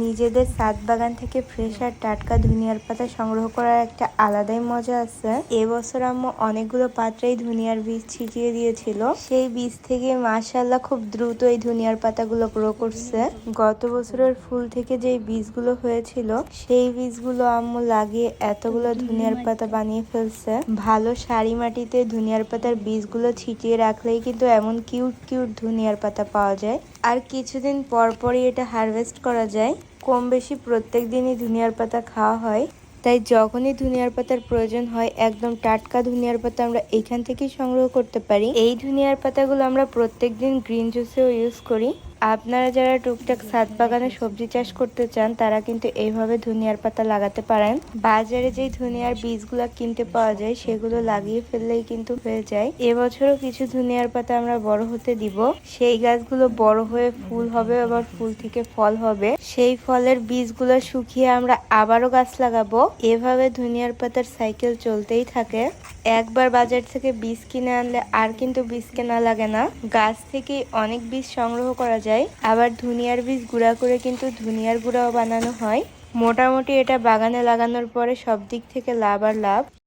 নিজেদের ছাদ বাগান থেকে ফ্রেশ আর টাটকা ধনিয়ার পাতা সংগ্রহ করার একটা আলাদাই মজা আছে। এবছর আম্মু অনেকগুলো পাত্রেই ধনিয়ার বীজ ছিটিয়ে দিয়েছিল। সেই বীজ থেকে মাশাআল্লাহ খুব দ্রুত এই ধনিয়ার পাতাগুলো গ্রো করছে। গত বছরের ফুল থেকে যেই বীজগুলো হয়েছিল সেই বীজগুলো আম্মু লাগিয়ে এতগুলো ধনিয়ার পাতা বানিয়ে ফেলছে। ভালো সারি মাটিতে ধনিয়ার পাতার বীজগুলো ছিটিয়ে রাখলেই কিন্তু এমন কিউট কিউট ধনিয়ার পাতা পাওয়া যায়। আর কিছুদিন পর পরই এটা হারভেস্ট করা যায়। কম বেশি প্রত্যেক দিনই ধনিয়ার পাতা খাওয়া হয়, তাই যখনই ধনিয়ার পাতার প্রয়োজন হয় একদম টাটকা ধনিয়ার পাতা আমরা এইখান থেকেই সংগ্রহ করতে পারি। এই ধনিয়ার পাতাগুলো আমরা প্রত্যেকদিন গ্রিন জুসেও ইউজ করি। আপনারা যারা টুকটাক ছাদ বাগানে সবজি চাষ করতে চান তারা কিন্তু এইভাবে ধনিয়ার পাতা লাগাতে পারেন। বাজারে যেই ধনিয়ার বীজগুলো কিনতে পাওয়া যায় সেগুলো লাগিয়ে ফেললেই কিন্তু হয়ে যায়। এবছরও কিছু ধনিয়ার পাতা আমরা বড় হতে দিব। সেই গাছগুলো বড় হয়ে ফুল হবে, আবার ফুল থেকে ফল হবে। সেই ফলের বীজগুলো শুকিয়ে আমরা আবারও গাছ লাগাবো। এভাবে ধনিয়ার পাতার সাইকেল চলতেই থাকে। একবার বাজার থেকে বীজ কিনে আনলে আর কিন্তু বীজ কেনা লাগে না। গাছ থেকেই অনেক বীজ সংগ্রহ করা যায়। আবার ধনিয়ার বীজ গুঁড়া করে কিন্তু ধনিয়ার গুঁড়াও বানানো হয়। মোটামুটি এটা বাগানে লাগানোর পরে সব দিক থেকে লাভ আর লাভ।